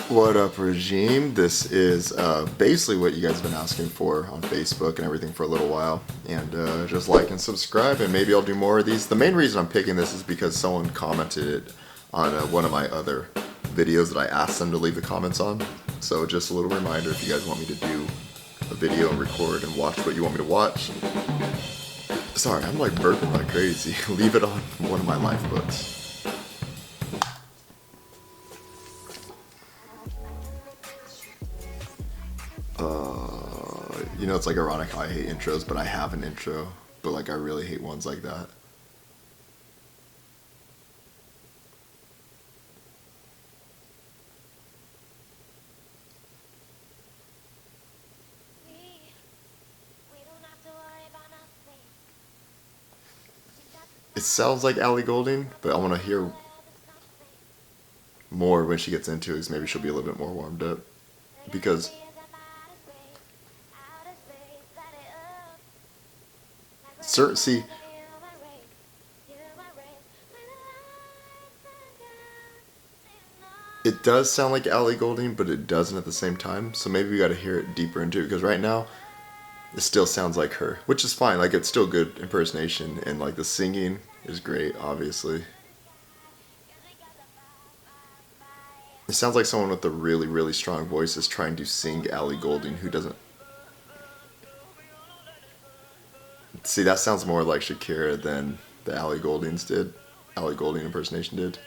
What up, regime? This is basically what you guys have been asking for on Facebook and everything for a little while. And just like and subscribe, and maybe I'll do more of these. The main reason I'm picking this is because someone commented it on one of my other videos that I asked them to leave the comments on. So just a little reminder, if you guys want me to do a video and record and watch what you want me to watch. Sorry, I'm like burping like crazy. Leave it on one of my life books. You know, it's like ironic how I hate intros, but I have an intro, but like I really hate ones like that. It sounds like Ellie Goulding, but I want to hear more when she gets into it, because maybe she'll be a little bit more warmed up. Because see, it does sound like Ellie Goulding, but it doesn't at the same time. So maybe we got to hear it deeper into it, because right now it still sounds like her, which is fine. Like, it's still good impersonation, and like the singing is great, obviously. It sounds like someone with a really, really strong voice is trying to sing Ellie Goulding, who doesn't. See, that sounds more like Shakira than the Ellie Goulding impersonation did.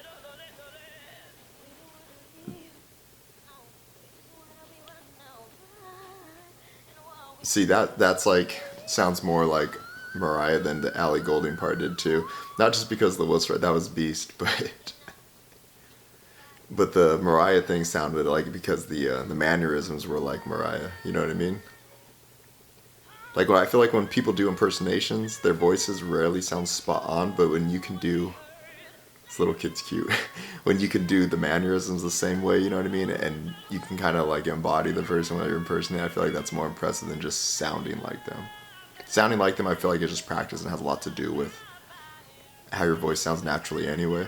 See, that's like, sounds more like Mariah than the Ellie Goulding part did too. Not just because the whistle, that was beast, but the Mariah thing sounded like, because the mannerisms were like Mariah. You know what I mean? Like, I feel like when people do impersonations, their voices rarely sound spot on, but when you can do, this little kid's cute, when you can do the mannerisms the same way, you know what I mean, and you can kind of like embody the person when you're impersonating, I feel like that's more impressive than just sounding like them. Sounding like them, I feel like it's just practice and has a lot to do with how your voice sounds naturally anyway.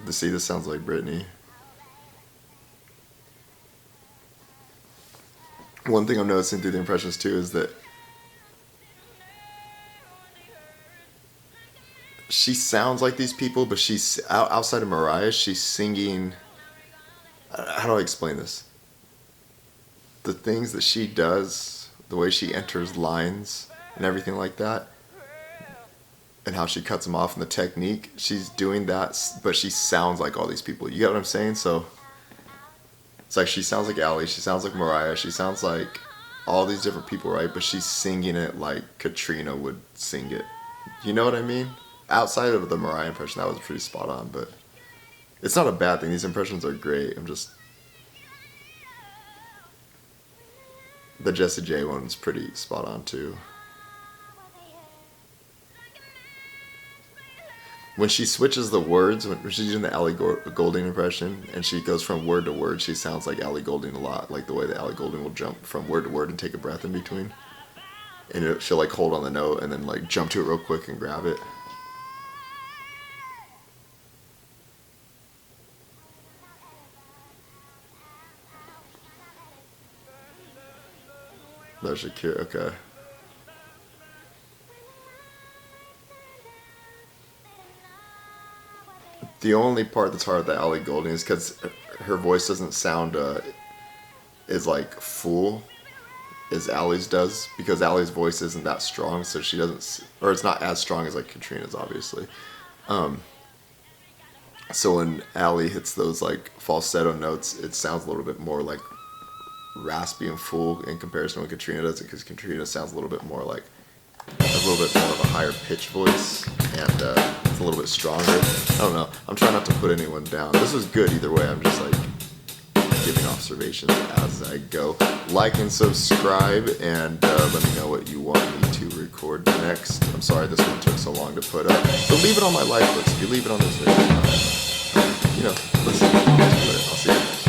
See, this sounds like Britney. One thing I'm noticing through the impressions too is that she sounds like these people, but she's outside of Mariah, she's singing. How do I explain this? The things that she does, the way she enters lines and everything like that, and how she cuts them off, and the technique, she's doing that, but she sounds like all these people. You get what I'm saying? So it's like she sounds like Ellie, she sounds like Mariah, she sounds like all these different people, right? But she's singing it like Katrina would sing it. You know what I mean? Outside of the Mariah impression, that was pretty spot on, but it's not a bad thing. These impressions are great. The Jessie J one's pretty spot on too. When she switches the words, when she's doing the Ellie Goulding impression, and she goes from word to word, she sounds like Ellie Goulding a lot, like the way that Ellie Goulding will jump from word to word and take a breath in between. And she'll like hold on the note and then like jump to it real quick and grab it. There's Shakira, okay. The only part that's hard with the Ellie Goulding is because her voice doesn't sound as like full as Allie's does, because Allie's voice isn't that strong, so she doesn't, or it's not as strong as like Katrina's, obviously. So when Allie hits those like falsetto notes, it sounds a little bit more like raspy and full in comparison to what Katrina does, because Katrina sounds a little bit more like, a little bit more of a higher pitch voice, and it's a little bit stronger. I don't know. I'm trying not to put anyone down. This is good either way. I'm just like giving observations as I go. Like and subscribe, and let me know what you want me to record next. I'm sorry this one took so long to put up, but leave it on my life list. If you leave it on this video, you know, listen, I'll see you next.